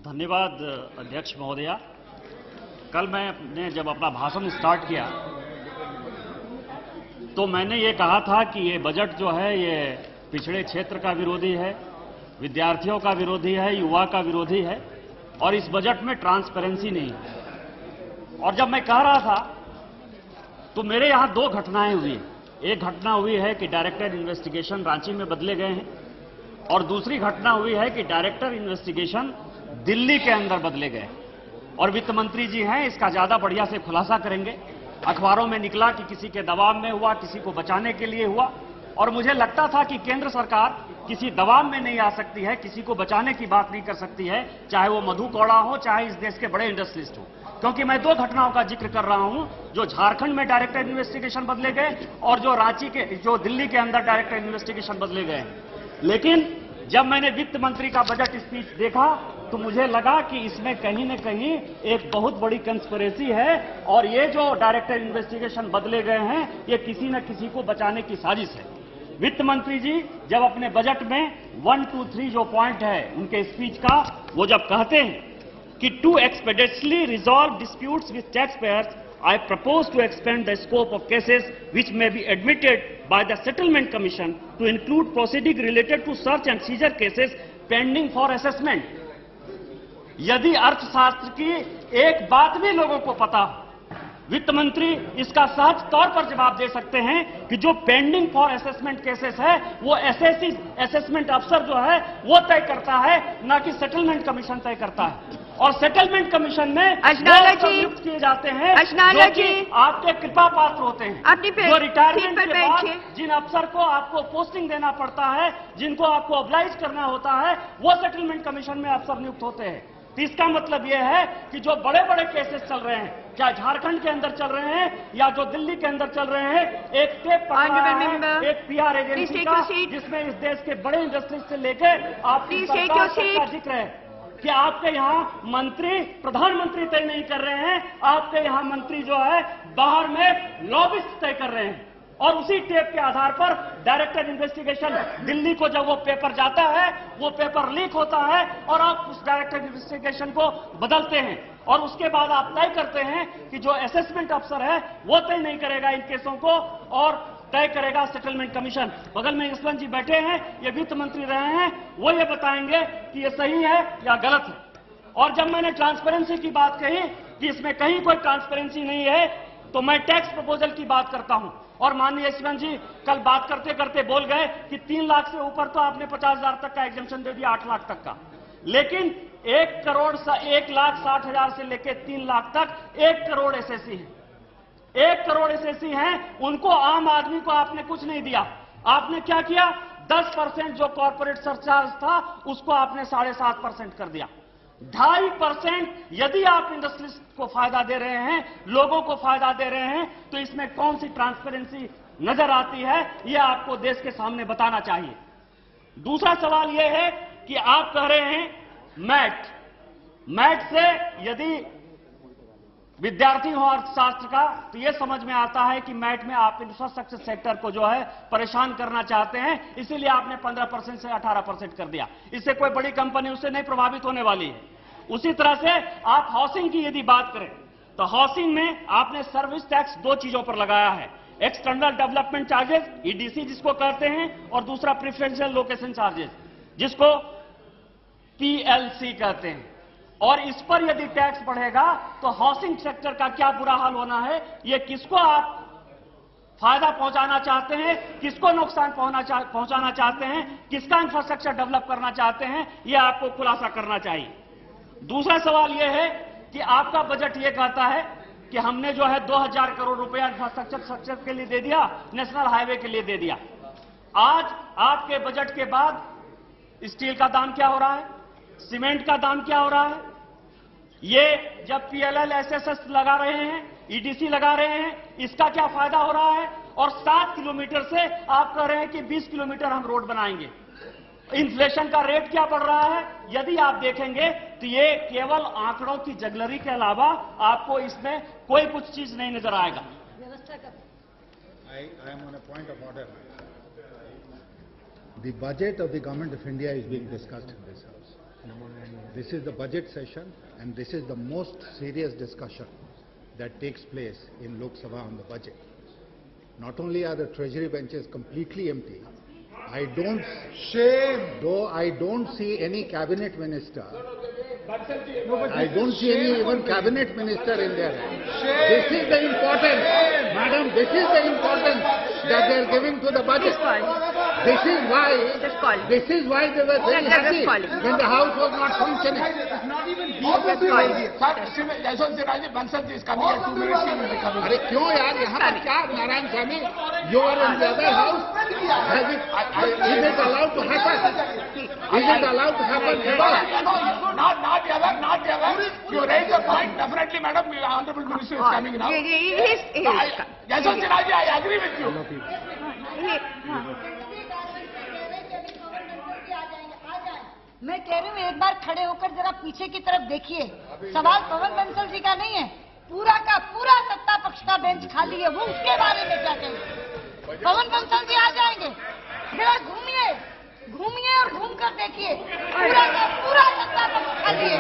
धन्यवाद अध्यक्ष महोदया। कल मैंने जब अपना भाषण स्टार्ट किया तो मैंने ये कहा था कि ये बजट जो है ये पिछड़े क्षेत्र का विरोधी है, विद्यार्थियों का विरोधी है, युवा का विरोधी है और इस बजट में ट्रांसपेरेंसी नहीं है। और जब मैं कह रहा था तो मेरे यहां दो घटनाएं हुई। एक घटना हुई है कि डायरेक्टर इन्वेस्टिगेशन रांची में बदले गए हैं और दूसरी घटना हुई है कि डायरेक्टर इन्वेस्टिगेशन दिल्ली के अंदर बदले गए और वित्त मंत्री जी हैं, इसका ज्यादा बढ़िया से खुलासा करेंगे। अखबारों में निकला कि किसी के दबाव में हुआ, किसी को बचाने के लिए हुआ और मुझे लगता था कि केंद्र सरकार किसी दबाव में नहीं आ सकती है, किसी को बचाने की बात नहीं कर सकती है, चाहे वो मधु कौड़ा हो, चाहे इस देश के बड़े इंडस्ट्रियलिस्ट हो। क्योंकि मैं दो घटनाओं का जिक्र कर रहा हूं, जो झारखंड में डायरेक्टर इन्वेस्टिगेशन बदले गए और जो दिल्ली के अंदर डायरेक्टर इन्वेस्टिगेशन बदले गए। लेकिन जब मैंने वित्त मंत्री का बजट स्पीच देखा तो मुझे लगा कि इसमें कहीं न कहीं एक बहुत बड़ी कंस्पिरेसी है और ये जो डायरेक्टर इन्वेस्टिगेशन बदले गए हैं ये किसी न किसी को बचाने की साजिश है। वित्त मंत्री जी जब अपने बजट में 1, 2, 3 जो पॉइंट है उनके स्पीच का, वो जब कहते हैं कि to expeditiously resolve disputes with tax payers, I propose to expand the scope of cases which may be admitted by the Settlement Commission to include proceeding related to search and seizure cases pending for assessment. यदि अर्थशास्त्र की एक बात भी लोगों को पता हो, वित्त मंत्री इसका सहज तौर पर जवाब दे सकते हैं कि जो पेंडिंग फॉर असेसमेंट केसेस है वो असेसमेंट अफसर जो है वो तय करता है, ना कि सेटलमेंट कमीशन तय करता है। और सेटलमेंट कमीशन में नियुक्त किए जाते हैं जो कि आपके कृपा पात्र होते हैं, जो रिटायरमेंट के बाद जिन अफसर को आपको पोस्टिंग देना पड़ता है, जिनको आपको ऑब्लाइज करना होता है, वो सेटलमेंट कमीशन में अफसर नियुक्त होते हैं। तो इसका मतलब यह है कि जो बड़े बड़े केसेस चल रहे हैं, चाहे झारखंड के अंदर चल रहे हैं या जो दिल्ली के अंदर चल रहे हैं, एक टेप पकड़ा है एक पीआर एजेंसी का, जिसमें इस देश के बड़े इंडस्ट्रीज से लेकर आपकी सरकार तक का जिक्र है कि आपके यहां मंत्री प्रधानमंत्री तय नहीं कर रहे हैं, आपके यहां मंत्री जो है बाहर में लॉबिस्ट तय कर रहे हैं। और उसी टेप के आधार पर डायरेक्टर इन्वेस्टिगेशन दिल्ली को जब वो पेपर जाता है, वो पेपर लीक होता है और आप उस डायरेक्टर इन्वेस्टिगेशन को बदलते हैं और उसके बाद आप तय करते हैं कि जो असेसमेंट अफसर है वो तय नहीं करेगा इन केसों को और तय करेगा सेटलमेंट कमीशन। बगल में यशवंत जी बैठे हैं, ये वित्त मंत्री रहे हैं, वो ये बताएंगे कि ये सही है या गलत है। और जब मैंने ट्रांसपेरेंसी की बात कही कि इसमें कहीं कोई ट्रांसपेरेंसी नहीं है, तो मैं टैक्स प्रपोजल की बात करता हूं और माननीय यशवंत जी कल बात करते करते बोल गए कि 3 लाख से ऊपर तो आपने 50,000 तक का एग्जम्पशन दे दिया, 8 लाख तक का, लेकिन 1,60,000 से लेकर 3 लाख तक 1 करोड़ एसएससी है। 1 करोड़ एसएससी हैं, उनको आम आदमी को आपने कुछ नहीं दिया। आपने क्या किया? 10% जो कॉर्पोरेट सरचार्ज था उसको आपने 7.5% कर दिया। 2.5% यदि आप इंडस्ट्रीज को फायदा दे रहे हैं, लोगों को फायदा दे रहे हैं, तो इसमें कौन सी ट्रांसपेरेंसी नजर आती है, यह आपको देश के सामने बताना चाहिए। दूसरा सवाल यह है कि आप कह रहे हैं मैट से यदि विद्यार्थी हो अर्थशास्त्र का तो यह समझ में आता है कि मैट में आप इंफ्रास्ट्रक्चर सेक्टर को जो है परेशान करना चाहते हैं, इसीलिए आपने 15% से 18% कर दिया। इससे कोई बड़ी कंपनी उससे नहीं प्रभावित होने वाली है। उसी तरह से आप हाउसिंग की यदि बात करें तो हाउसिंग में आपने सर्विस टैक्स 2 चीजों पर लगाया है, एक्सटर्नल डेवलपमेंट चार्जेस ईडीसी जिसको कहते हैं और दूसरा प्रेफरेंशियल लोकेशन चार्जेस जिसको पीएलसी कहते हैं। और इस पर यदि टैक्स बढ़ेगा तो हाउसिंग सेक्टर का क्या बुरा हाल होना है, ये किसको आप फायदा पहुंचाना चाहते हैं, किसको नुकसान पहुंचाना चाहते हैं, किसका इंफ्रास्ट्रक्चर डेवलप करना चाहते हैं, यह आपको खुलासा करना चाहिए। दूसरा सवाल यह है कि आपका बजट यह कहता है कि हमने जो है 2,000 करोड़ रुपया इंफ्रास्ट्रक्चर के लिए दे दिया, नेशनल हाईवे के लिए दे दिया। आज आपके बजट के बाद स्टील का दाम क्या हो रहा है, सीमेंट का दाम क्या हो रहा है। ये जब पीएलएल एसएसएस लगा रहे हैं, ईडीसी लगा रहे हैं, इसका क्या फायदा हो रहा है। और 7 किलोमीटर से आप कह रहे हैं कि 20 किलोमीटर हम रोड बनाएंगे। इन्फ्लेशन का रेट क्या बढ़ रहा है, यदि आप देखेंगे तो ये केवल आंकड़ों की जगलरी के अलावा आपको इसमें कोई कुछ चीज नहीं नजर आएगा। I am on a point of order. The budget of the government of India is being discussed in this house. this is the budget session and this is the most serious discussion that takes place in Lok Sabha on the budget. Not only are the treasury benches completely empty, though I don't see any cabinet minister, I don't see any even cabinet minister in there. This is the importance, madam, this is the importance that they are giving to the budget. This is why they were very happy when the house was not functioning. अरे क्यों यार, यहाँ पर क्या नारायण स्वामी, you are in the other house? Is it allowed to happen? Is it allowed to happen? Not ever. You raise your point, definitely, madam. The honorable minister is coming now. Yashwant Sinha ji, I agree with you. मैं कह रही हूँ एक बार खड़े होकर जरा पीछे की तरफ देखिए। सवाल पवन बंसल जी का नहीं है, पूरा का पूरा सत्ता पक्ष का बेंच खाली है, वो उसके बारे में क्या कहेंगे? पवन बंसल जी आ जाएंगे, जरा घूमिए और घूम कर देखिए, पूरा का पूरा सत्ता पक्ष खाली है।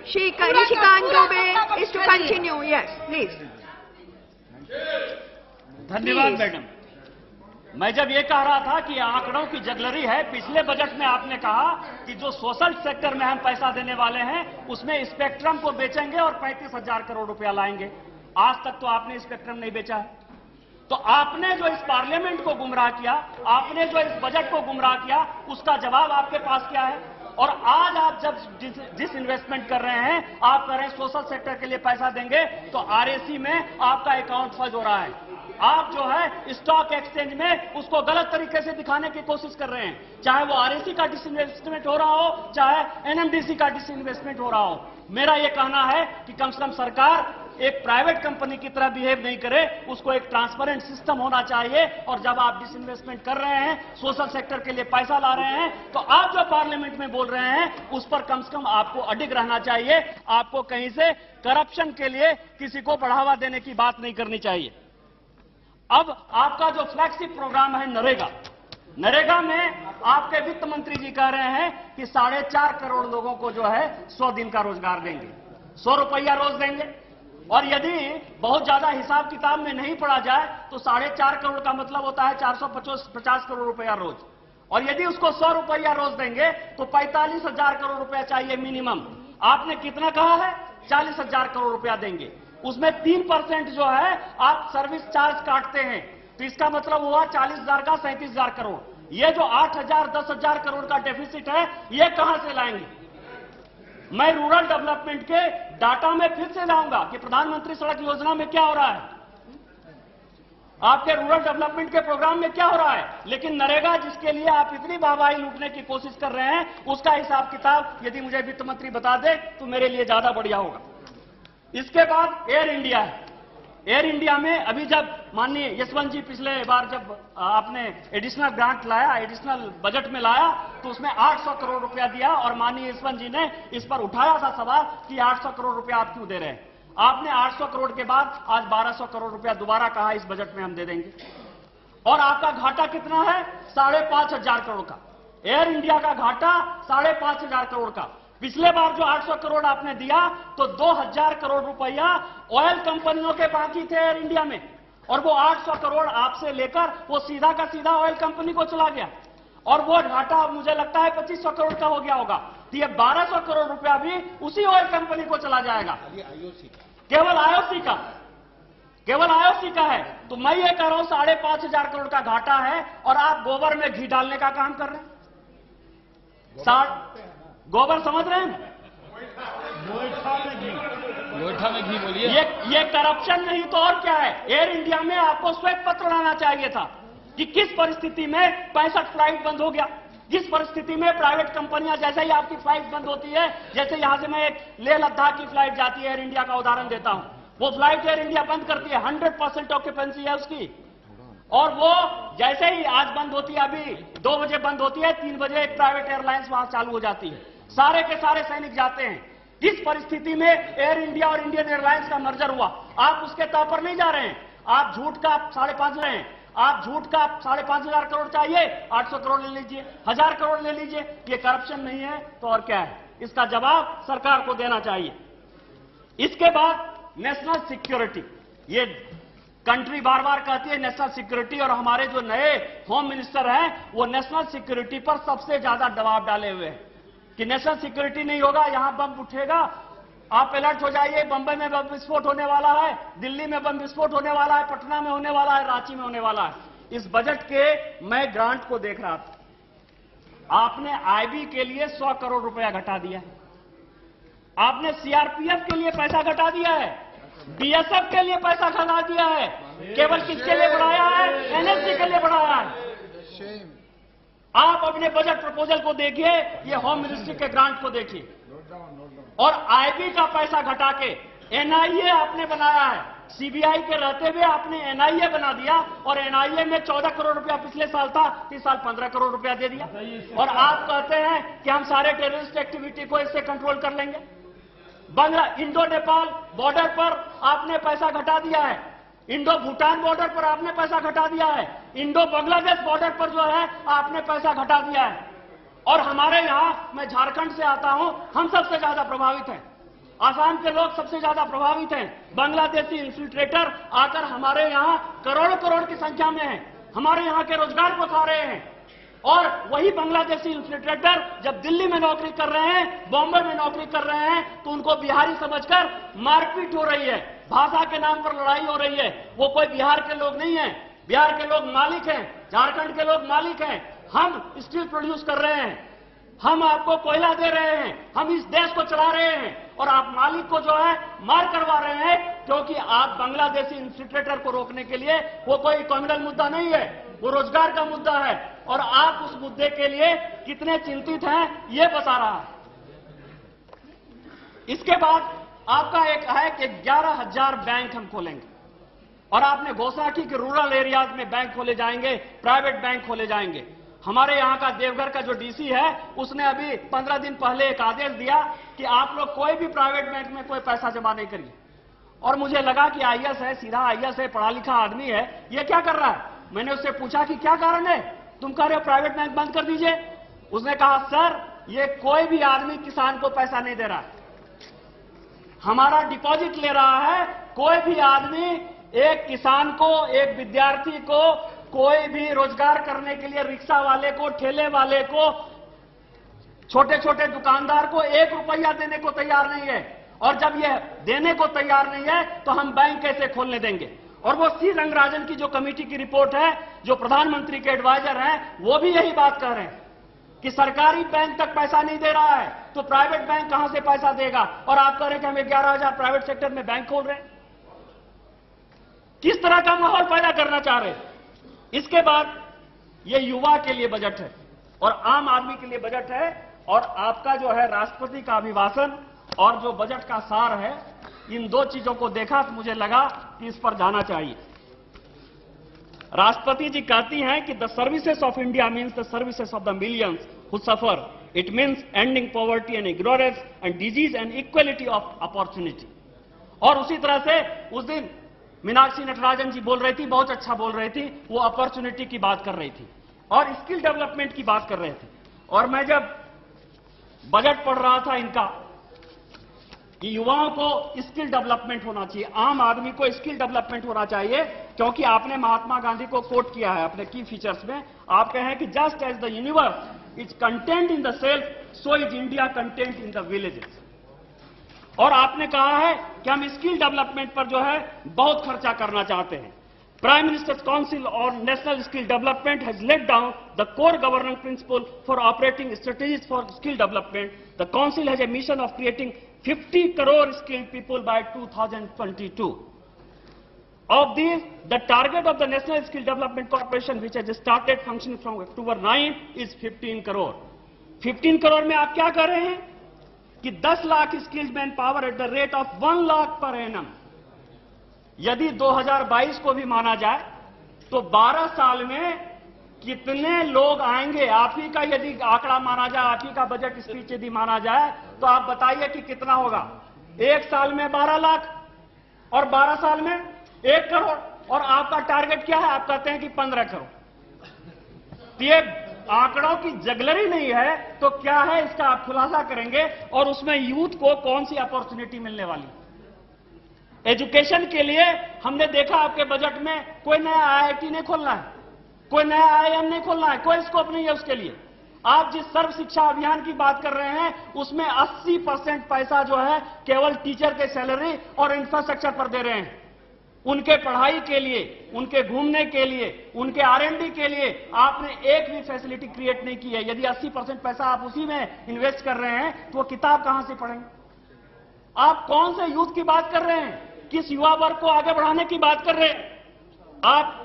Nishikant Dubey is to continue. Yes, please. धन्यवाद मैडम। मैं जब ये कह रहा था कि आंकड़ों की जगलरी है, पिछले बजट में आपने कहा कि जो सोशल सेक्टर में हम पैसा देने वाले हैं उसमें स्पेक्ट्रम को बेचेंगे और 35,000 करोड़ रुपया लाएंगे। आज तक तो आपने स्पेक्ट्रम नहीं बेचा है। तो आपने जो इस पार्लियामेंट को गुमराह किया, आपने जो इस बजट को गुमराह किया, उसका जवाब आपके पास क्या है? और आज आप जब जिस इन्वेस्टमेंट कर रहे हैं, आप कह रहे हैं सोशल सेक्टर के लिए पैसा देंगे, तो आरएसी में आपका अकाउंट फर्ज हो रहा है। आप जो है स्टॉक एक्सचेंज में उसको गलत तरीके से दिखाने की कोशिश कर रहे हैं, चाहे वो आरएसी का डिसइन्वेस्टमेंट हो रहा हो, चाहे एनएमडीसी का डिसइन्वेस्टमेंट हो रहा हो। मेरा ये कहना है कि कम से कम सरकार एक प्राइवेट कंपनी की तरह बिहेव नहीं करे, उसको एक ट्रांसपेरेंट सिस्टम होना चाहिए। और जब आप डिसइन्वेस्टमेंट कर रहे हैं, सोशल सेक्टर के लिए पैसा ला रहे हैं, तो आप जो पार्लियामेंट में बोल रहे हैं उस पर कम से कम आपको अडिग रहना चाहिए। आपको कहीं से करप्शन के लिए किसी को बढ़ावा देने की बात नहीं करनी चाहिए। अब आपका जो फ्लैगशिप प्रोग्राम है नरेगा में आपके वित्त मंत्री जी कह रहे हैं कि 4.5 करोड़ लोगों को जो है 100 दिन का रोजगार देंगे, 100 रुपया रोज देंगे। और यदि बहुत ज्यादा हिसाब किताब में नहीं पड़ा जाए तो 4.5 करोड़ का मतलब होता है 450 करोड़ रुपया रोज। और यदि उसको 100 रुपया रोज देंगे तो 45,000 करोड़ रुपया चाहिए मिनिमम। आपने कितना कहा है? 40,000 करोड़ रुपया देंगे। उसमें 3% जो है आप सर्विस चार्ज काटते हैं, तो इसका मतलब हुआ 40,000 का 37,000 करोड़। ये जो 8,000 10,000 करोड़ का डेफिसिट है, ये कहां से लाएंगे? मैं रूरल डेवलपमेंट के डाटा में फिर से लाऊंगा कि प्रधानमंत्री सड़क योजना में क्या हो रहा है, आपके रूरल डेवलपमेंट के प्रोग्राम में क्या हो रहा है। लेकिन नरेगा जिसके लिए आप इतनी वाहवाही लूटने की कोशिश कर रहे हैं, उसका हिसाब किताब यदि मुझे वित्त मंत्री बता दे तो मेरे लिए ज्यादा बढ़िया होगा। इसके बाद एयर इंडिया है। एयर इंडिया में अभी जब माननीय यशवंत जी पिछले बार जब आपने एडिशनल ग्रांट लाया, एडिशनल बजट में लाया, तो उसमें 800 करोड़ रुपया दिया और माननीय यशवंत जी ने इस पर उठाया था सवाल कि 800 करोड़ रुपया आप क्यों दे रहे हैं। आपने 800 करोड़ के बाद आज 1200 करोड़ रुपया दोबारा कहा इस बजट में हम दे देंगे। और आपका घाटा कितना है? 5,500 करोड़ का। एयर इंडिया का घाटा 5,500 करोड़ का। पिछले बार जो 800 करोड़ आपने दिया तो 2,000 करोड़ रुपया ऑयल कंपनियों के बाकी थे एयर इंडिया में, और वो 800 करोड़ आपसे लेकर वो सीधा का सीधा ऑयल कंपनी को चला गया। और वो घाटा मुझे लगता है 2,500 करोड़ का हो गया होगा। तो ये 1,200 करोड़ रुपया भी उसी ऑयल कंपनी को चला जाएगा, केवल आईओसी का है। तो मैं ये कह रहा हूं 5,500 करोड़ का घाटा है और आप गोबर में घी डालने का काम कर रहे हैं। गोबर समझ रहे हैं? गोईठा में घी बोलिए। ये करप्शन नहीं तो और क्या है। एयर इंडिया में आपको श्वेत पत्र लाना चाहिए था कि किस परिस्थिति में 65 फ्लाइट बंद हो गया, जिस परिस्थिति में प्राइवेट कंपनियां, जैसे ही आपकी फ्लाइट बंद होती है, जैसे यहां से मैं एक लेह लद्दाख की फ्लाइट जाती है, एयर इंडिया का उदाहरण देता हूं, वो फ्लाइट एयर इंडिया बंद करती है, 100% ऑक्यूपेंसी है उसकी। और वो जैसे ही आज बंद होती है, अभी 2 बजे बंद होती है, 3 बजे एक प्राइवेट एयरलाइंस वहां चालू हो जाती है, सारे के सारे सैनिक जाते हैं। इस परिस्थिति में एयर इंडिया और इंडियन एयरलाइंस का मर्जर हुआ, आप उसके तौर पर नहीं जा रहे हैं, आप झूठ का 5.5 रहे हैं। आप झूठ का 5,500 करोड़ चाहिए, 800 करोड़ ले लीजिए, 1000 करोड़ ले लीजिए। ये करप्शन नहीं है तो और क्या है? इसका जवाब सरकार को देना चाहिए। इसके बाद नेशनल सिक्योरिटी, ये कंट्री बार बार कहती है नेशनल सिक्योरिटी, और हमारे जो नए होम मिनिस्टर हैं वो नेशनल सिक्योरिटी पर सबसे ज्यादा दबाव डाले हुए हैं कि नेशनल सिक्योरिटी नहीं होगा, यहां बम उठेगा, आप अलर्ट हो जाइए, बंबई में बम विस्फोट होने वाला है, दिल्ली में बम विस्फोट होने वाला है, पटना में होने वाला है, रांची में होने वाला है। इस बजट के मैं ग्रांट को देख रहा था, आपने आईबी के लिए 100 करोड़ रुपया घटा दिया है, आपने सीआरपीएफ के लिए पैसा घटा दिया है, बीएसएफ के लिए पैसा घटा दिया है। केवल किसके लिए बढ़ाया है? एनएसजी के लिए बढ़ाया है। आप अपने बजट प्रपोजल को देखिए, ये होम मिनिस्ट्री के ग्रांट को देखिए, और आईबी का पैसा घटा के एनआईए आपने बनाया है। सीबीआई के रहते हुए आपने एनआईए बना दिया, और एनआईए में 14 करोड़ रुपया पिछले साल था, इस साल 15 करोड़ रुपया दे दिया, और आप कहते हैं कि हम सारे टेररिस्ट एक्टिविटी को इससे कंट्रोल कर लेंगे। इंडो नेपाल बॉर्डर पर आपने पैसा घटा दिया है, इंडो भूटान बॉर्डर पर आपने पैसा घटा दिया है, इंडो बांग्लादेश बॉर्डर पर जो है आपने पैसा घटा दिया है। और हमारे यहां, मैं झारखंड से आता हूं, हम सबसे ज्यादा प्रभावित हैं, आसाम के लोग सबसे ज्यादा प्रभावित हैं। बांग्लादेशी इन्फिल्ट्रेटर आकर हमारे यहां करोड़ों करोड़ की संख्या में हैं, हमारे यहां के रोजगार को खा रहे हैं, और वही बांग्लादेशी इन्फिल्ट्रेटर जब दिल्ली में नौकरी कर रहे हैं, बॉम्बे में नौकरी कर रहे हैं, तो उनको बिहारी समझकर मारपीट हो रही है, भाषा के नाम पर लड़ाई हो रही है। वो कोई बिहार के लोग नहीं है, बिहार के लोग मालिक हैं, झारखंड के लोग मालिक हैं। हम स्टील प्रोड्यूस कर रहे हैं, हम आपको कोयला दे रहे हैं, हम इस देश को चला रहे हैं, और आप मालिक को जो है मार करवा रहे हैं, क्योंकि आप बांग्लादेशी इन्फिल्ट्रेटर को रोकने के लिए, वो कोई कम्युनल मुद्दा नहीं है, वो रोजगार का मुद्दा है, और आप उस मुद्दे के लिए कितने चिंतित हैं ये बता रहा है। इसके बाद आपका एक है कि 11,000 बैंक हम खोलेंगे, और आपने घोषणा की कि रूरल एरियाज में बैंक खोले जाएंगे, प्राइवेट बैंक खोले जाएंगे। हमारे यहां का देवघर का जो डीसी है, उसने अभी 15 दिन पहले एक आदेश दिया कि आप लोग कोई भी प्राइवेट बैंक में कोई पैसा जमा नहीं करिए। और मुझे लगा कि आईएएस है, सीधा आईएएस है, पढ़ा लिखा आदमी है, ये क्या कर रहा है? मैंने उससे पूछा कि क्या कारण है, तुम कह रहे हो प्राइवेट बैंक बंद कर दीजिए। उसने कहा, सर ये कोई भी आदमी किसान को पैसा नहीं दे रहा, हमारा डिपॉजिट ले रहा है। कोई भी आदमी एक किसान को, एक विद्यार्थी को, कोई भी रोजगार करने के लिए रिक्शा वाले को, ठेले वाले को, छोटे छोटे दुकानदार को 1 रुपया देने को तैयार नहीं है। और जब यह देने को तैयार नहीं है तो हम बैंक कैसे खोलने देंगे? और वो सी रंगराजन की जो कमेटी की रिपोर्ट है, जो प्रधानमंत्री के एडवाइजर हैं, वो भी यही बात कर रहे हैं कि सरकारी बैंक तक पैसा नहीं दे रहा है तो प्राइवेट बैंक कहां से पैसा देगा? और आप कह रहे हैं कि हम 11,000 प्राइवेट सेक्टर में बैंक खोल रहे हैं। किस तरह का माहौल पैदा करना चाह रहे हैं? इसके बाद ये युवा के लिए बजट है और आम आदमी के लिए बजट है, और आपका जो है राष्ट्रपति का अभिभाषण और जो बजट का सार है, इन दो चीजों को देखा तो मुझे लगा कि इस पर जाना चाहिए। राष्ट्रपति जी कहती हैं कि the services of India means the services of the millions who suffer, it means ending poverty and ignorance and disease and equality of opportunity. और उसी तरह से उस दिन मीनाक्षी नटराजन जी बोल रही थी, बहुत अच्छा बोल रही थी, वो अपॉर्चुनिटी की बात कर रही थी और स्किल डेवलपमेंट की बात कर रहे थे। और मैं जब बजट पढ़ रहा था इनका कि युवाओं को स्किल डेवलपमेंट होना चाहिए, आम आदमी को स्किल डेवलपमेंट होना चाहिए, क्योंकि आपने महात्मा गांधी को कोट किया है अपने की फीचर्स में। आप कहे हैं कि just as the universe is content in the self, so is India content in the villages. और आपने कहा है कि हम स्किल डेवलपमेंट पर जो है बहुत खर्चा करना चाहते हैं। Prime Minister's Council on National Skill Development has laid down the core governing principle for operating strategies for skill development. The Council has a mission of creating 50 crore skilled people by 2022. Of these, the target of the National Skill Development Corporation, which has started functioning from October 9, is 15 crore. 15 crore में आप क्या कर रहे हैं कि 10 lakh skilled manpower at the rate of 1 lakh per annum. यदि 2022 को भी माना जाए तो 12 साल में कितने लोग आएंगे? आप ही का यदि आंकड़ा माना जाए, आप ही का बजट स्पीच यदि माना जाए, तो आप बताइए कि कितना होगा? 1 साल में 12 लाख और 12 साल में 1 करोड़। और आपका टारगेट क्या है? आप कहते हैं कि 15 करोड़। ये आंकड़ों की जगलरी नहीं है तो क्या है, इसका आप खुलासा करेंगे। और उसमें यूथ को कौन सी अपॉर्चुनिटी मिलने वाली? एजुकेशन के लिए हमने देखा आपके बजट में कोई नया आईआईटी नहीं खोलना है, कोई नया आईआईएम नहीं खोलना है, कोई स्कोप नहीं है उसके लिए। आप जिस सर्व शिक्षा अभियान की बात कर रहे हैं उसमें 80% पैसा जो है केवल टीचर के सैलरी और इंफ्रास्ट्रक्चर पर दे रहे हैं। उनके पढ़ाई के लिए, उनके घूमने के लिए, उनके आरएनडी के लिए आपने एक भी फैसिलिटी क्रिएट नहीं की है। यदि 80% पैसा आप उसी में इन्वेस्ट कर रहे हैं तो वो किताब कहां से पढ़ेंगे? आप कौन से यूथ की बात कर रहे हैं? किस युवा वर्ग को आगे बढ़ाने की बात कर रहे हैं आप?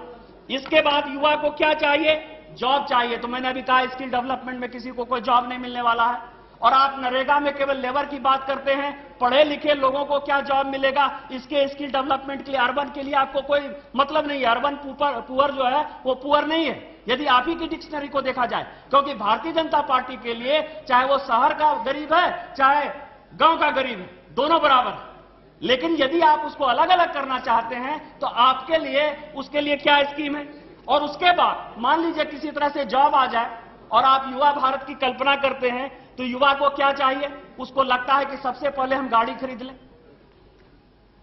इसके बाद युवा को क्या चाहिए? जॉब चाहिए। तो मैंने अभी कहा स्किल डेवलपमेंट में किसी को कोई जॉब नहीं मिलने वाला है। और आप नरेगा में केवल लेबर की बात करते हैं, पढ़े लिखे लोगों को क्या जॉब मिलेगा? इसके स्किल डेवलपमेंट के लिए, अर्बन के लिए आपको कोई मतलब नहीं है। अर्बन पुअर जो है वो पुअर नहीं है यदि आप ही की डिक्शनरी को देखा जाए, क्योंकि भारतीय जनता पार्टी के लिए चाहे वो शहर का गरीब है चाहे गांव का गरीब है, दोनों बराबर है। लेकिन यदि आप उसको अलग अलग करना चाहते हैं तो आपके लिए उसके लिए क्या स्कीम है? और उसके बाद मान लीजिए किसी तरह से जॉब आ जाए और आप युवा भारत की कल्पना करते हैं तो युवा को क्या चाहिए? उसको लगता है कि सबसे पहले हम गाड़ी खरीद लें,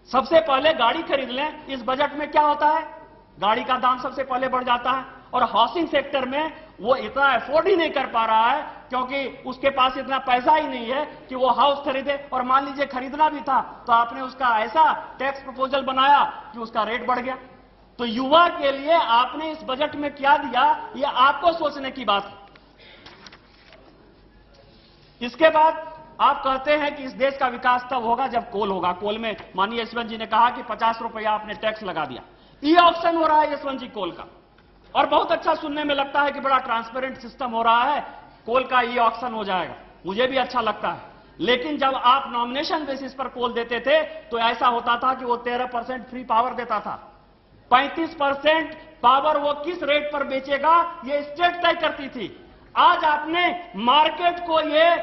सबसे पहले गाड़ी खरीद लें। इस बजट में क्या होता है? गाड़ी का दाम सबसे पहले बढ़ जाता है और हाउसिंग सेक्टर में वो इतना अफोर्ड ही नहीं कर पा रहा है क्योंकि उसके पास इतना पैसा ही नहीं है कि वो हाउस खरीदे। और मान लीजिए खरीदना भी था तो आपने उसका ऐसा टैक्स प्रपोजल बनाया कि उसका रेट बढ़ गया। तो युवा के लिए आपने इस बजट में क्या दिया, ये आपको सोचने की बात है। इसके बाद आप कहते हैं कि इस देश का विकास तब होगा जब कोल होगा। कोल में माननीय यशवंत जी ने कहा कि 50 रुपया आपने टैक्स लगा दिया। ई ऑक्शन हो रहा है यशवंत जी कोल का, और बहुत अच्छा सुनने में लगता है कि बड़ा ट्रांसपेरेंट सिस्टम हो रहा है, कोल का ई ऑक्शन हो जाएगा। मुझे भी अच्छा लगता है। लेकिन जब आप नॉमिनेशन बेसिस पर कोल देते थे तो ऐसा होता था कि वो 13% फ्री पावर देता था। 35% पावर वो किस रेट पर बेचेगा ये स्टेट तय करती थी। आज आपने मार्केट को ये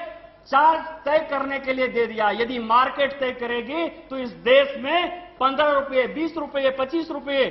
चार्ज तय करने के लिए दे दिया। यदि मार्केट तय करेगी तो इस देश में 15 रुपये, 20 रुपये, 25 रुपये,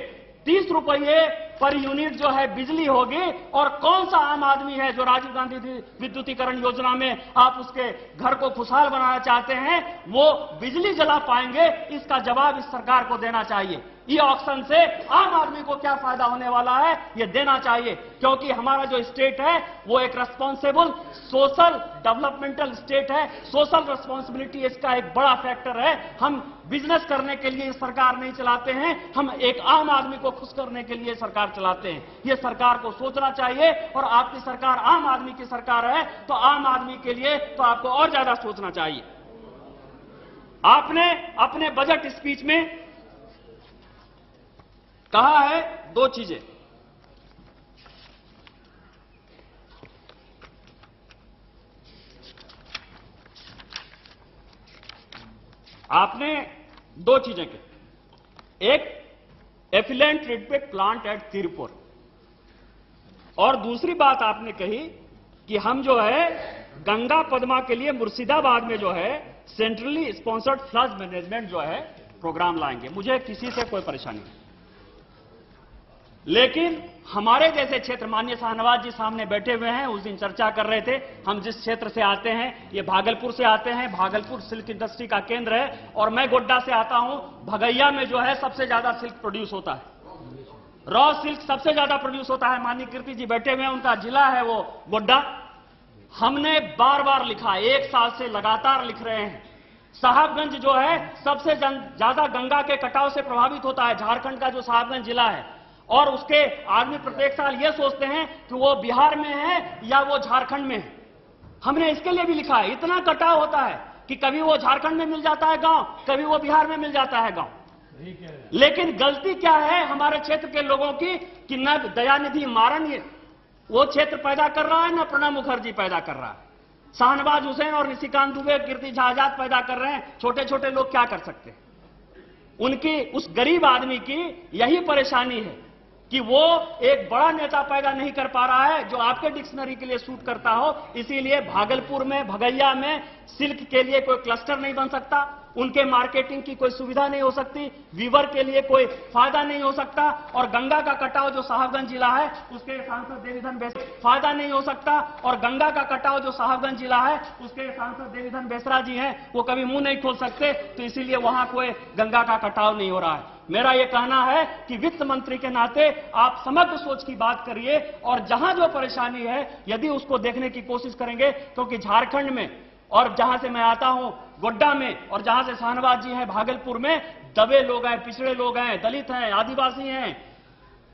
30 रुपये पर यूनिट जो है बिजली होगी। और कौन सा आम आदमी है जो राजीव गांधी विद्युतीकरण योजना में आप उसके घर को खुशहाल बनाना चाहते हैं वो बिजली जला पाएंगे? इसका जवाब इस सरकार को देना चाहिए। ई ऑक्शन से आम आदमी को क्या फायदा होने वाला है ये देना चाहिए, क्योंकि हमारा जो स्टेट है वो एक रेस्पॉन्सिबल सोशल डेवलपमेंटल स्टेट है। सोशल रेस्पॉन्सिबिलिटी इसका एक बड़ा फैक्टर है। हम बिजनेस करने के लिए सरकार नहीं चलाते हैं, हम एक आम आदमी को खुश करने के लिए सरकार चलाते हैं। ये सरकार को सोचना चाहिए। और आपकी सरकार आम आदमी की सरकार है तो आम आदमी के लिए तो आपको और ज्यादा सोचना चाहिए। आपने अपने बजट स्पीच में कहा है दो चीजें। आपने दो चीजें की। एक effluent treatment plant at Tiruppur, और दूसरी बात आपने कही कि हम जो है गंगा पद्मा के लिए मुर्शिदाबाद में जो है सेंट्रली स्पॉन्सर्ड फ्लड मैनेजमेंट जो है प्रोग्राम लाएंगे। मुझे किसी से कोई परेशानी नहीं, लेकिन हमारे जैसे क्षेत्र, माननीय शाहनवाज जी सामने बैठे हुए हैं, उस दिन चर्चा कर रहे थे। हम जिस क्षेत्र से आते हैं, ये भागलपुर से आते हैं, भागलपुर सिल्क इंडस्ट्री का केंद्र है। और मैं गोड्डा से आता हूं, भगैया में जो है सबसे ज्यादा सिल्क प्रोड्यूस होता है, रॉ सिल्क सबसे ज्यादा प्रोड्यूस होता है। माननीय कीर्ति जी बैठे हुए हैं, उनका जिला है वो गोड्डा। हमने बार बार लिखा, 1 साल से लगातार लिख रहे हैं। साहबगंज जो है सबसे ज्यादा गंगा के कटाव से प्रभावित होता है, झारखंड का जो साहबगंज जिला है। और उसके आदमी प्रत्येक साल ये सोचते हैं कि वो बिहार में है या वो झारखंड में है। हमने इसके लिए भी लिखा है, इतना कटाव होता है कि कभी वो झारखंड में मिल जाता है गांव, कभी वो बिहार में मिल जाता है गांव। लेकिन गलती क्या है हमारे क्षेत्र के लोगों की कि न दयानिधि मारन वो क्षेत्र पैदा कर रहा है, न प्रणब मुखर्जी पैदा कर रहा है। शाहनवाज हुसैन और निशिकांत दुबे, कीर्ति झा आजाद पैदा कर रहे हैं। छोटे छोटे लोग क्या कर सकते हैं? उनकी, उस गरीब आदमी की यही परेशानी है कि वो एक बड़ा नेता पैदा नहीं कर पा रहा है जो आपके डिक्शनरी के लिए सूट करता हो। इसीलिए भागलपुर में, भगैया में सिल्क के लिए कोई क्लस्टर नहीं बन सकता, उनके मार्केटिंग की कोई सुविधा नहीं हो सकती, वीवर के लिए कोई फायदा नहीं हो सकता, और गंगा का कटाव जो साहबगंज जिला है उसके सांसद देवीधन बेसरा फायदा नहीं हो सकता, और गंगा का कटाव जो साहबगंज जिला है उसके सांसद देवीधन बेसरा जी हैं, वो कभी मुंह नहीं खोल सकते, तो इसीलिए वहां कोई गंगा का कटाव नहीं हो रहा है। मेरा यह कहना है कि वित्त मंत्री के नाते आप समग्र सोच की बात करिए, और जहां जो परेशानी है यदि उसको देखने की कोशिश करेंगे, क्योंकि झारखंड में और जहां से मैं आता हूं गोड्डा में, और जहां से शाहनवाज जी हैं भागलपुर में, दबे लोग हैं, पिछड़े लोग हैं, दलित हैं, आदिवासी हैं,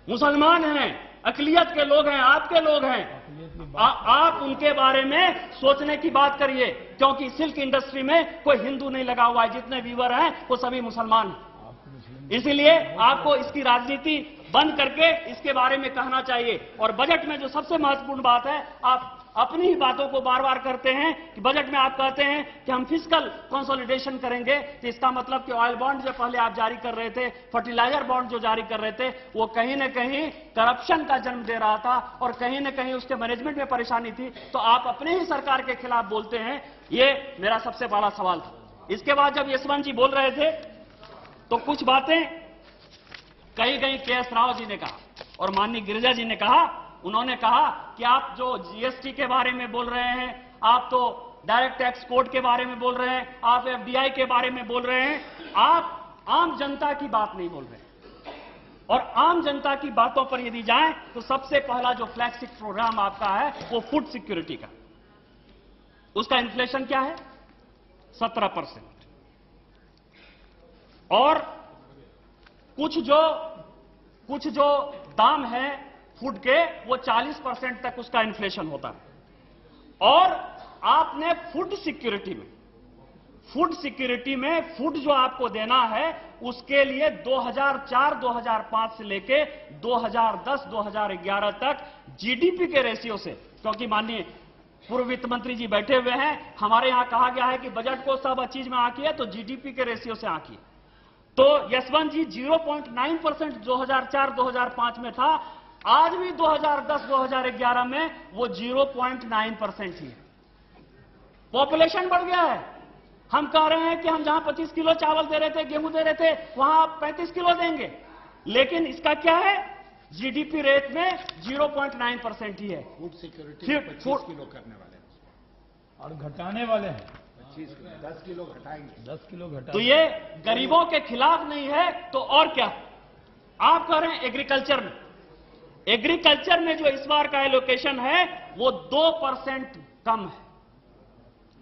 मुसलमान हैं, अकलियत के लोग हैं, आपके लोग हैं। आप उनके बारे में सोचने की बात करिए, क्योंकि सिल्क इंडस्ट्री में कोई हिंदू नहीं लगा हुआ है, जितने व्यूवर हैं वो सभी मुसलमान हैं। इसलिए आपको इसकी राजनीति बंद करके इसके बारे में कहना चाहिए। और बजट में जो सबसे महत्वपूर्ण बात है, आप अपनी ही बातों को बार बार करते हैं कि बजट में आप कहते हैं कि हम फिस्कल कंसोलिडेशन करेंगे, तो इसका मतलब कि ऑयल बॉन्ड जो पहले आप जारी कर रहे थे, फर्टिलाइजर बॉन्ड जो जारी कर रहे थे, वो कहीं ना कहीं करप्शन का जन्म दे रहा था और कहीं ना कहीं उसके मैनेजमेंट में परेशानी थी। तो आप अपने ही सरकार के खिलाफ बोलते हैं, ये मेरा सबसे बड़ा सवाल था। इसके बाद जब यशवंत जी बोल रहे थे तो कुछ बातें कही गई के.एस. राव जी ने कहा और माननीय गिरिजा जी ने कहा। उन्होंने कहा कि आप जो जीएसटी के बारे में बोल रहे हैं, आप तो डायरेक्ट एक्सपोर्ट के बारे में बोल रहे हैं, आप एफडीआई के बारे में बोल रहे हैं, आप आम जनता की बात नहीं बोल रहे हैं। और आम जनता की बातों पर यदि जाएं तो सबसे पहला जो फ्लैगशिप प्रोग्राम आपका है वो फूड सिक्योरिटी का। उसका इन्फ्लेशन क्या है? 17%। और कुछ जो दाम है फूड के वो 40% तक उसका इन्फ्लेशन होता है। और आपने फूड सिक्योरिटी में फूड जो आपको देना है उसके लिए 2004-2005 से लेके 2010-2011 तक जीडीपी के रेशियो से, क्योंकि माननीय पूर्व वित्त मंत्री जी बैठे हुए हैं, हमारे यहां कहा गया है कि बजट को सब चीज में आंकिए तो जीडीपी के रेशियो से आंकिए। तो यशवंत जी 0.9% 2004-2005 में था, आज भी 2010-2011 में वो 0.9% ही है। पॉपुलेशन बढ़ गया है। हम कह रहे हैं कि हम जहां 25 किलो चावल दे रहे थे, गेहूं दे रहे थे, वहां आप 35 किलो देंगे, लेकिन इसका क्या है? जीडीपी रेट में 0.9% ही है। फूड सिक्योरिटी 25 किलो करने वाले हैं और घटाने वाले हैं 10 किलो घटाएंगे, 10 किलो घटा। तो ये गरीबों के खिलाफ नहीं है तो और क्या? आप कह रहे हैं एग्रीकल्चर में जो इस बार का एलोकेशन है वो 2% कम है।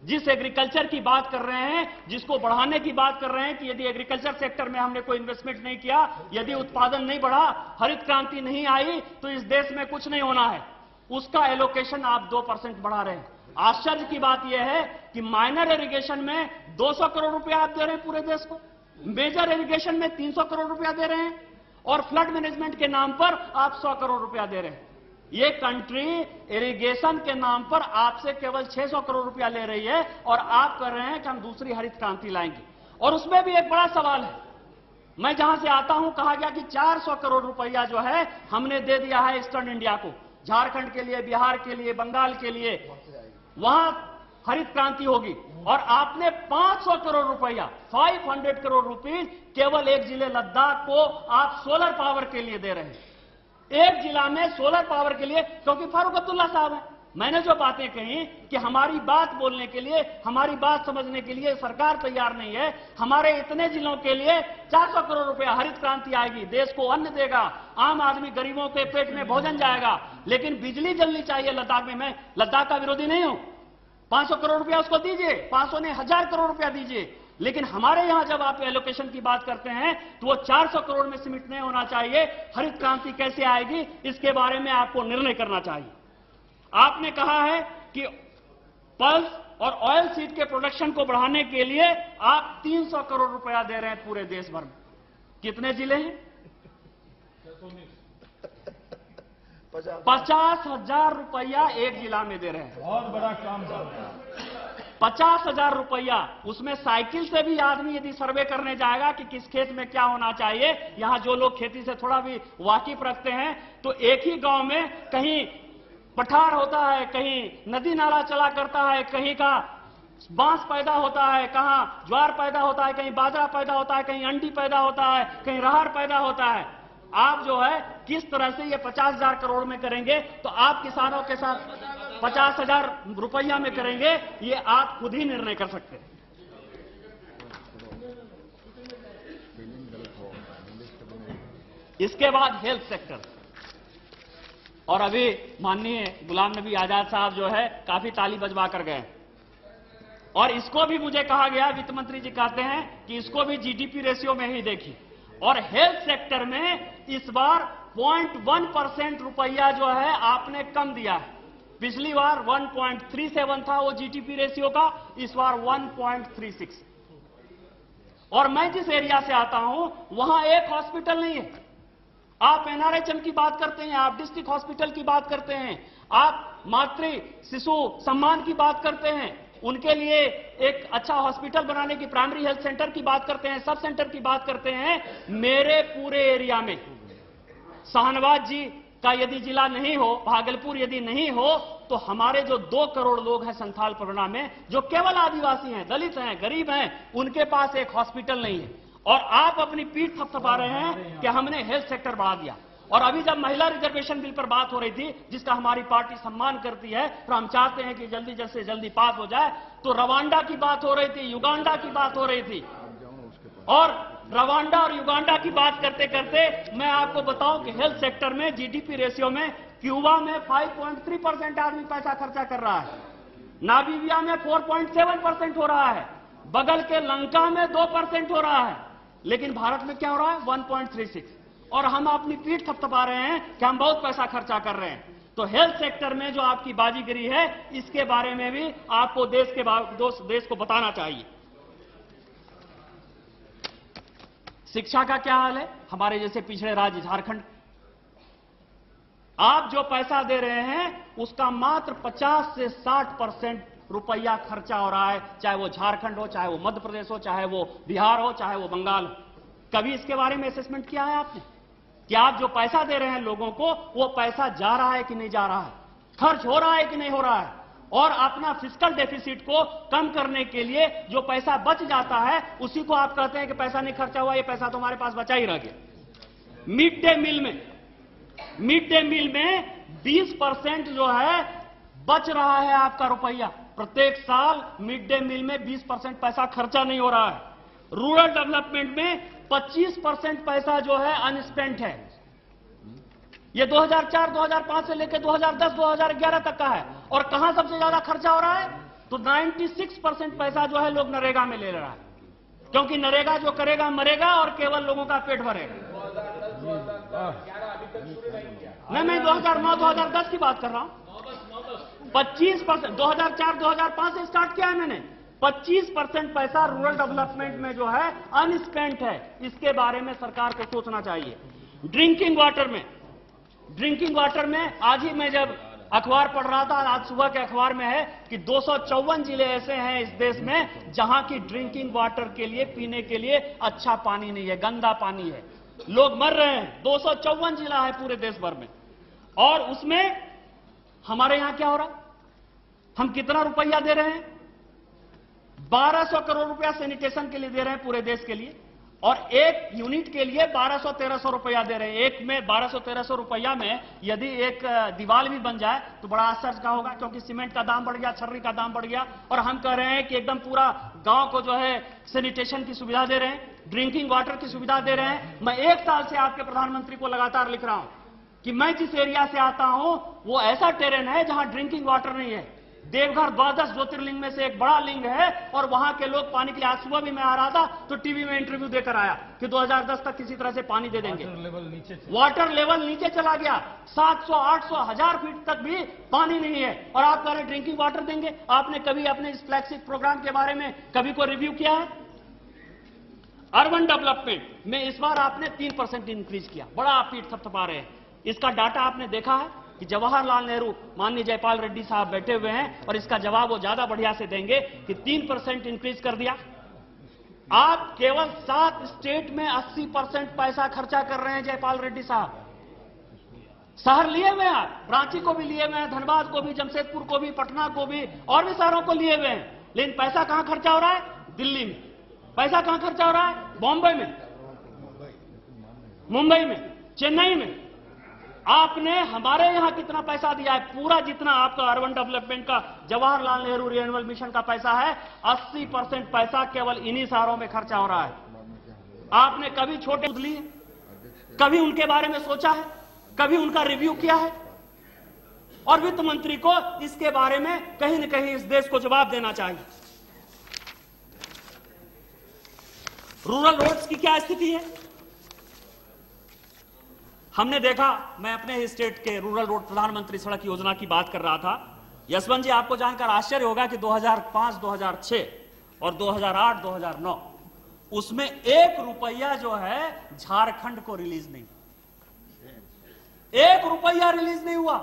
जिस एग्रीकल्चर की बात कर रहे हैं, जिसको बढ़ाने की बात कर रहे हैं कि यदि एग्रीकल्चर सेक्टर में हमने कोई इन्वेस्टमेंट नहीं किया, यदि उत्पादन नहीं बढ़ा, हरित क्रांति नहीं आई, तो इस देश में कुछ नहीं होना है, उसका एलोकेशन आप 2% बढ़ा रहे हैं। आश्चर्य की बात यह है कि माइनर इरिगेशन में 200 करोड़ रुपया आप दे रहे हैं पूरे देश को, मेजर इरिगेशन में 300 करोड़ रुपया दे रहे हैं, और फ्लड मैनेजमेंट के नाम पर आप 100 करोड़ रुपया दे रहे हैं। ये कंट्री इरिगेशन के नाम पर आपसे केवल 600 करोड़ रुपया ले रही है और आप कर रहे हैं कि हम दूसरी हरित क्रांति लाएंगे। और उसमें भी एक बड़ा सवाल है, मैं जहां से आता हूं कहा गया कि 400 करोड़ रुपया जो है हमने दे दिया है ईस्टर्न इंडिया को, झारखंड के लिए, बिहार के लिए, बंगाल के लिए, वहां हरित क्रांति होगी। और आपने 500 करोड़ रुपया, 500 करोड़ रुपीज केवल एक जिले लद्दाख को आप सोलर पावर के लिए दे रहे हैं। एक जिला में सोलर पावर के लिए, क्योंकि फारूक अब्दुल्ला साहब हैं। मैंने जो बातें कही कि हमारी बात बोलने के लिए, हमारी बात समझने के लिए सरकार तैयार नहीं है। हमारे इतने जिलों के लिए 400 करोड़ रुपया हरित क्रांति आएगी, देश को अन्न देगा, आम आदमी गरीबों के पेट में भोजन जाएगा, लेकिन बिजली जल्दी चाहिए लद्दाख में। मैं लद्दाख का विरोधी नहीं हूं, 500 करोड़ रुपया उसको दीजिए, 500 ने 1000 करोड़ रुपया दीजिए, लेकिन हमारे यहां जब आप एलोकेशन की बात करते हैं तो वो 400 करोड़ में सीमित नहीं होना चाहिए। हरित क्रांति कैसे आएगी इसके बारे में आपको निर्णय करना चाहिए। आपने कहा है कि पल्स और ऑयल सीड के प्रोडक्शन को बढ़ाने के लिए आप 300 करोड़ रुपया दे रहे हैं पूरे देश भर में। कितने जिले हैं? 50,000 रुपया एक जिला में दे रहे हैं। बहुत बड़ा काम कर रहे हैं। 50,000 रुपया, उसमें साइकिल से भी आदमी यदि सर्वे करने जाएगा कि किस खेत में क्या होना चाहिए, यहां जो लोग खेती से थोड़ा भी वाकिफ रखते हैं, तो एक ही गांव में कहीं पठार होता है, कहीं नदी नाला चला करता है, कहीं का बांस पैदा होता है, कहां ज्वार पैदा होता है, कहीं बाजरा पैदा होता है, कहीं अंडी पैदा होता है, कहीं रहर पैदा होता है। आप जो है किस तरह से ये 50,000 करोड़ में करेंगे, तो आप किसानों के साथ 50,000 रुपया में करेंगे, ये आप खुद ही निर्णय कर सकते हैं। इसके बाद हेल्थ सेक्टर, और अभी माननीय गुलाम नबी आजाद साहब जो है काफी ताली बजवा कर गए, और इसको भी मुझे कहा गया, वित्त मंत्री जी कहते हैं कि इसको भी जीडीपी रेशियो में ही देखिए। और हेल्थ सेक्टर में इस बार 0.1% रुपया जो है आपने कम दिया है। पिछली बार 1.37 था वो जीडीपी रेशियो का, इस बार 1.36। और मैं जिस एरिया से आता हूं वहां एक हॉस्पिटल नहीं है। आप एनआरएचएम की बात करते हैं, आप डिस्ट्रिक्ट हॉस्पिटल की बात करते हैं, आप मातृ शिशु सम्मान की बात करते हैं, उनके लिए एक अच्छा हॉस्पिटल बनाने की, प्राइमरी हेल्थ सेंटर की बात करते हैं, सब सेंटर की बात करते हैं। मेरे पूरे एरिया में शाहनवाज जी का यदि जिला नहीं हो, भागलपुर यदि नहीं हो, तो हमारे जो 2 करोड़ लोग हैं संथाल परगना में, जो केवल आदिवासी हैं, दलित हैं, गरीब हैं, उनके पास एक हॉस्पिटल नहीं है। और आप अपनी पीठ थपथपा रहे हैं कि हमने हेल्थ सेक्टर बढ़ा दिया। और अभी जब महिला रिजर्वेशन बिल पर बात हो रही थी, जिसका हमारी पार्टी सम्मान करती है, तो हम चाहते हैं कि जल्दी से जल्दी पास हो जाए, तो रवांडा की बात हो रही थी, युगांडा की बात हो रही थी। और रवांडा और युगांडा की बात करते करते मैं आपको बताऊं कि हेल्थ सेक्टर में जीडीपी रेशियो में क्यूबा में 5.3% आदमी पैसा खर्चा कर रहा है, नामीबिया में 4.7% हो रहा है, बगल के लंका में 2% हो रहा है, लेकिन भारत में क्या हो रहा है 1.36। और हम अपनी पीठ थपथपा रहे हैं कि हम बहुत पैसा खर्चा कर रहे हैं। तो हेल्थ सेक्टर में जो आपकी बाजीगरी है, इसके बारे में भी आपको देश को बताना चाहिए। शिक्षा का क्या हाल है हमारे जैसे पिछड़े राज्य झारखंड, आप जो पैसा दे रहे हैं उसका मात्र 50 से 60% रुपया खर्चा हो रहा है, चाहे वो झारखंड हो, चाहे वो मध्य प्रदेश हो, चाहे वो बिहार हो, चाहे वो बंगाल हो। कभी इसके बारे में असेसमेंट किया है आपने कि आप जो पैसा दे रहे हैं लोगों को, वो पैसा जा रहा है कि नहीं जा रहा है, खर्च हो रहा है कि नहीं हो रहा है? और अपना फिस्कल डेफिसिट को कम करने के लिए जो पैसा बच जाता है, उसी को आप कहते हैं कि पैसा नहीं खर्चा हुआ, ये पैसा तो हमारे पास बचा ही रह गया। मिड डे मील में 20% जो है बच रहा है आपका रुपया। प्रत्येक साल मिड डे मील में 20% पैसा खर्चा नहीं हो रहा है। रूरल डेवलपमेंट में 25% पैसा जो है अनस्पेंट है। ये 2004-2005 से लेकर 2010-2011 तक का है। और कहां सबसे ज्यादा खर्चा हो रहा है? तो 96% पैसा जो है लोग नरेगा में ले रहा है, क्योंकि नरेगा जो करेगा मरेगा और केवल लोगों का पेट भरेगा। मैं 2009-2010 की बात कर रहा हूं। 25% 2004-2005 से स्टार्ट किया है मैंने। 25% पैसा रूरल डेवलपमेंट में जो है अनस्पेंट है। इसके बारे में सरकार को सोचना चाहिए। ड्रिंकिंग वाटर में आज ही मैं जब अखबार पढ़ रहा था, आज सुबह के अखबार में है कि 254 जिले ऐसे हैं इस देश में जहां की ड्रिंकिंग वाटर के लिए, पीने के लिए अच्छा पानी नहीं है, गंदा पानी है, लोग मर रहे हैं। 254 जिला है पूरे देश भर में। और उसमें हमारे यहां क्या हो रहा है? हम कितना रुपया दे रहे हैं? 1200 करोड़ रुपया सैनिटेशन के लिए दे रहे हैं पूरे देश के लिए, और एक यूनिट के लिए 1200-1300 रुपया दे रहे हैं। एक में 1200-1300 रुपया में यदि एक दीवार भी बन जाए तो बड़ा आश्चर्य का होगा, क्योंकि सीमेंट का दाम बढ़ गया, छर्री का दाम बढ़ गया, और हम कह रहे हैं कि एकदम पूरा गांव को जो है सैनिटेशन की सुविधा दे रहे हैं, ड्रिंकिंग वाटर की सुविधा दे रहे हैं। मैं 1 साल से आपके प्रधानमंत्री को लगातार लिख रहा हूं कि मैं जिस एरिया से आता हूं वो ऐसा टेरेन है जहां ड्रिंकिंग वाटर नहीं है। देवघर 12 ज्योतिर्लिंग में से एक बड़ा लिंग है, और वहां के लोग पानी के लिए, आज सुबह भी मैं आ रहा था तो टीवी में इंटरव्यू देकर आया कि 2010 तक किसी तरह से पानी दे देंगे। वाटर लेवल नीचे चला गया, 700, 800, 1000 फीट तक भी पानी नहीं है, और आप कह रहे ड्रिंकिंग वाटर देंगे। आपने कभी अपने इस फ्लैगशिप प्रोग्राम के बारे में कभी कोई रिव्यू किया है? अर्बन डेवलपमेंट में इस बार आपने 3% इंक्रीज किया, बड़ा आप पीठ थपथपा रहे हैं। इसका डाटा आपने देखा है कि जवाहरलाल नेहरू माननीय जयपाल रेड्डी साहब बैठे हुए हैं और इसका जवाब वो ज्यादा बढ़िया से देंगे कि 3% इंक्रीज कर दिया। आप केवल 7 स्टेट में 80% पैसा खर्चा कर रहे हैं जयपाल रेड्डी साहब। शहर लिए हुए हैं, रांची को भी लिए हुए हैं, धनबाद को भी, जमशेदपुर को भी, पटना को भी और भी शहरों को लिए हुए हैं, लेकिन पैसा कहां खर्चा हो रहा है? दिल्ली में। पैसा कहां खर्चा हो रहा है? बॉम्बे में, मुंबई में, चेन्नई में। आपने हमारे यहां कितना पैसा दिया है? पूरा जितना आपका अर्बन डेवलपमेंट का जवाहरलाल नेहरू रिन्यूअल मिशन का पैसा है, 80% पैसा केवल इन्हीं शहरों में खर्चा हो रहा है। आपने कभी छोटे लिए? कभी उनके बारे में सोचा है? कभी उनका रिव्यू किया है? और वित्त मंत्री को इसके बारे में कहीं न कहीं इस देश को जवाब देना चाहिए। रूरल रोड्स की क्या स्थिति है? हमने देखा, मैं अपने ही स्टेट के रूरल रोड प्रधानमंत्री सड़क योजना की बात कर रहा था। यशवंत जी, आपको जानकर आश्चर्य होगा कि 2005, 2006 और 2008, 2009 उसमें 1 रुपया जो है झारखंड को रिलीज नहीं, 1 रुपया रिलीज नहीं हुआ।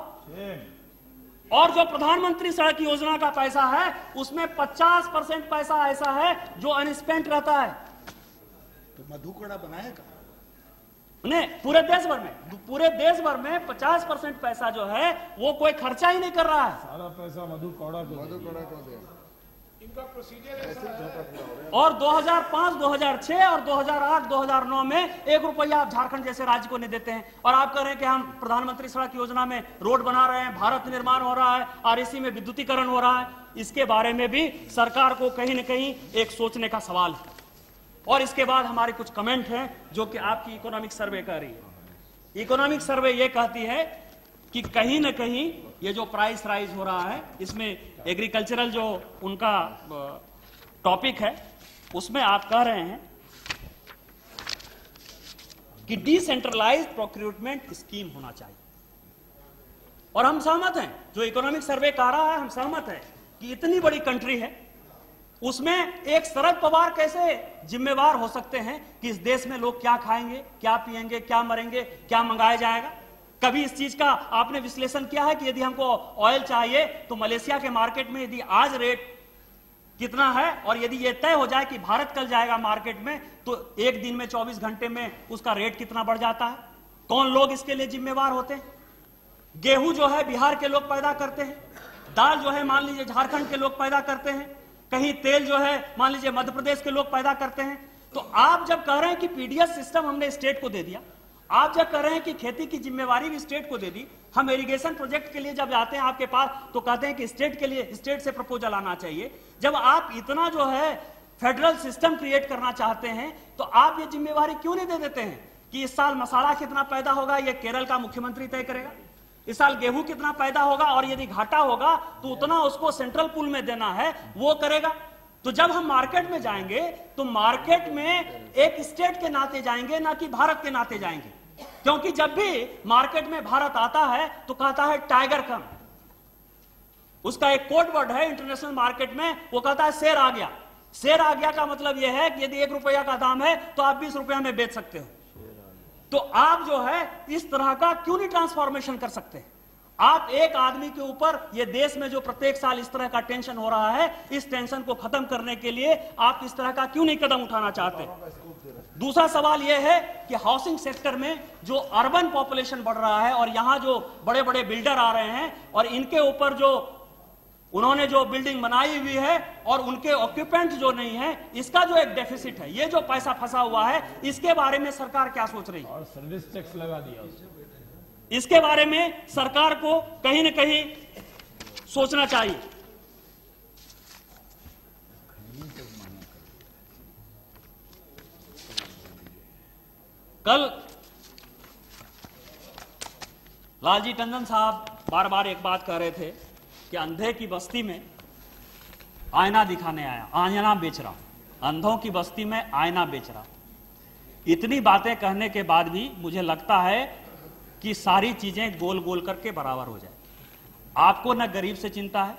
और जो प्रधानमंत्री सड़क योजना का पैसा है उसमें 50% पैसा ऐसा है जो अनस्पेंट रहता है। तो मधुकड़ा बनाएगा नहीं, पूरे देश भर में 50% पैसा जो है वो कोई खर्चा ही नहीं कर रहा है। सारा पैसा मधुकौड़ा को दे। इनका प्रोसीजर और 2005, 2006 और 2008, 2009 में 1 रुपया आप झारखंड जैसे राज्य को नहीं देते हैं। और आप कह रहे हैं कि हम प्रधानमंत्री सड़क योजना में रोड बना रहे हैं, भारत निर्माण हो रहा है, आरएसी में विद्युतीकरण हो रहा है। इसके बारे में भी सरकार को कहीं न कहीं एक सोचने का सवाल है। और इसके बाद हमारे कुछ कमेंट हैं जो कि आपकी इकोनॉमिक सर्वे कह रही है। इकोनॉमिक सर्वे ये कहती है कि कहीं न कहीं ये जो प्राइस राइज हो रहा है, इसमें एग्रीकल्चरल जो उनका टॉपिक है उसमें आप कह रहे हैं कि डिसेंट्रलाइज्ड प्रोक्यूरमेंट स्कीम होना चाहिए। और हम सहमत हैं, जो इकोनॉमिक सर्वे कह रहा है हम सहमत हैं कि इतनी बड़ी कंट्री है, उसमें एक शरद पवार कैसे जिम्मेवार हो सकते हैं कि इस देश में लोग क्या खाएंगे, क्या पिएंगे, क्या मरेंगे, क्या मंगाया जाएगा। कभी इस चीज का आपने विश्लेषण किया है कि यदि हमको ऑयल चाहिए तो मलेशिया के मार्केट में यदि आज रेट कितना है और यदि यह तय हो जाए कि भारत कल जाएगा मार्केट में तो एक दिन में 24 घंटे में उसका रेट कितना बढ़ जाता है? कौन लोग इसके लिए जिम्मेवार होते हैं? गेहूं जो है बिहार के लोग पैदा करते हैं, दाल जो है मान लीजिए झारखंड के लोग पैदा करते हैं, कहीं तेल जो है मान लीजिए मध्य प्रदेश के लोग पैदा करते हैं। तो आप जब कह रहे हैं कि पीडीएस सिस्टम हमने स्टेट को दे दिया, आप जब कह रहे हैं कि खेती की जिम्मेवारी भी स्टेट को दे दी, हम इरिगेशन प्रोजेक्ट के लिए जब जाते हैं आपके पास तो कहते हैं कि स्टेट के लिए स्टेट से प्रपोजल आना चाहिए। जब आप इतना जो है फेडरल सिस्टम क्रिएट करना चाहते हैं तो आप ये जिम्मेवारी क्यों नहीं दे देते हैं कि इस साल मसाला कितना पैदा होगा ये केरल का मुख्यमंत्री तय करेगा, इस साल गेहूं कितना पैदा होगा और यदि घाटा होगा तो उतना उसको सेंट्रल पूल में देना है वो करेगा। तो जब हम मार्केट में जाएंगे तो मार्केट में एक स्टेट के नाते जाएंगे ना कि भारत के नाते जाएंगे, क्योंकि जब भी मार्केट में भारत आता है तो कहता है टाइगर कम, उसका एक कोड वर्ड है इंटरनेशनल मार्केट में, वो कहता है शेर आ गया। शेर आ गया का मतलब यह है कि यदि 1 रुपया का दाम है तो आप 20 रुपया में बेच सकते हो। तो आप जो है इस तरह का क्यों नहीं ट्रांसफॉर्मेशन कर सकते? आप एक आदमी के ऊपर ये देश में जो प्रत्येक साल इस तरह का टेंशन हो रहा है, इस टेंशन को खत्म करने के लिए आप इस तरह का क्यों नहीं कदम उठाना चाहते? दूसरा सवाल यह है कि हाउसिंग सेक्टर में जो अर्बन पॉपुलेशन बढ़ रहा है और यहां जो बड़े बड़े बिल्डर आ रहे हैं और इनके ऊपर जो उन्होंने जो बिल्डिंग बनाई हुई है और उनके ऑक्यूपेंट जो नहीं है, इसका जो एक डेफिसिट है, ये जो पैसा फंसा हुआ है, इसके बारे में सरकार क्या सोच रही है? और सर्विस टैक्स लगा दिया उसने। इसके बारे में सरकार को कहीं न कहीं सोचना चाहिए। कल लालजी टंडन साहब बार बार एक बात कह रहे थे कि अंधे की बस्ती में आईना दिखाने आया, आईना बेच रहा हूं, अंधों की बस्ती में आईना बेच रहा हूं। इतनी बातें कहने के बाद भी मुझे लगता है कि सारी चीजें गोल गोल करके बराबर हो जाए। आपको न गरीब से चिंता है,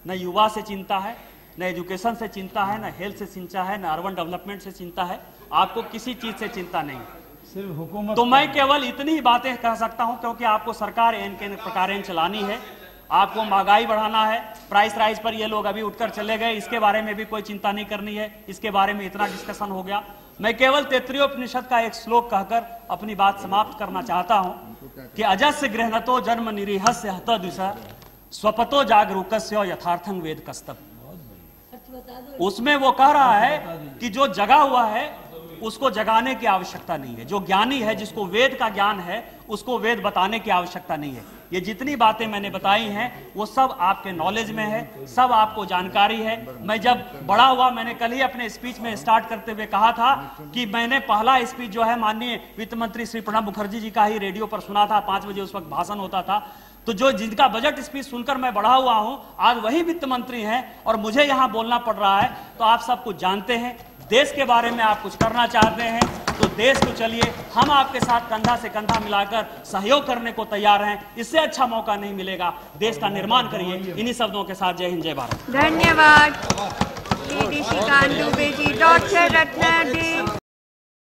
न युवा से चिंता है, न एजुकेशन से चिंता है, न हेल्थ से चिंता है, न अर्बन डेवलपमेंट से चिंता है, आपको किसी चीज से चिंता नहीं। सिर्फ हुकूमत तो मैं केवल इतनी ही बातें कह सकता हूं, क्योंकि आपको सरकार इनके प्रकार चलानी है, आपको महंगाई बढ़ाना है, प्राइस राइज पर ये लोग अभी उठकर चले गए, इसके बारे में भी कोई चिंता नहीं करनी है, इसके बारे में इतना डिस्कशन हो गया। मैं केवल तैत्तिरीयोपनिषद का एक श्लोक कहकर अपनी बात समाप्त करना चाहता हूं कि अजस्य गृहणतो जन्म निरीहस्य हतद्विषः स्वपतो जागरूकस्य यथार्थं वेद कस्तव। उसमें वो कह रहा है कि जो जगा हुआ है उसको जगाने की आवश्यकता नहीं है, जो ज्ञानी है, जिसको वेद का ज्ञान है, उसको वेद बताने की आवश्यकता नहीं है। ये जितनी बातें मैंने बताई हैं वो सब आपके नॉलेज में है, सब आपको जानकारी है। मैं जब बड़ा हुआ, मैंने कल ही अपने स्पीच में स्टार्ट करते हुए कहा था कि मैंने पहला स्पीच जो है माननीय वित्त मंत्री श्री प्रणब मुखर्जी जी का ही रेडियो पर सुना था, 5 बजे उस वक्त भाषण होता था। तो जो जिनका बजट स्पीच सुनकर मैं बड़ा हुआ हूं, आज वही वित्त मंत्री हैं और मुझे यहां बोलना पड़ रहा है। तो आप सब कुछ जानते हैं, देश के बारे में आप कुछ करना चाहते हैं तो देश को चलिए, हम आपके साथ कंधा से कंधा मिलाकर सहयोग करने को तैयार हैं। इससे अच्छा मौका नहीं मिलेगा, देश का निर्माण करिए। इन्हीं शब्दों के साथ जय हिंद, जय भारत। धन्यवाद श्री श्रीकांत दुबे जी। डॉक्टर रत्ना देव।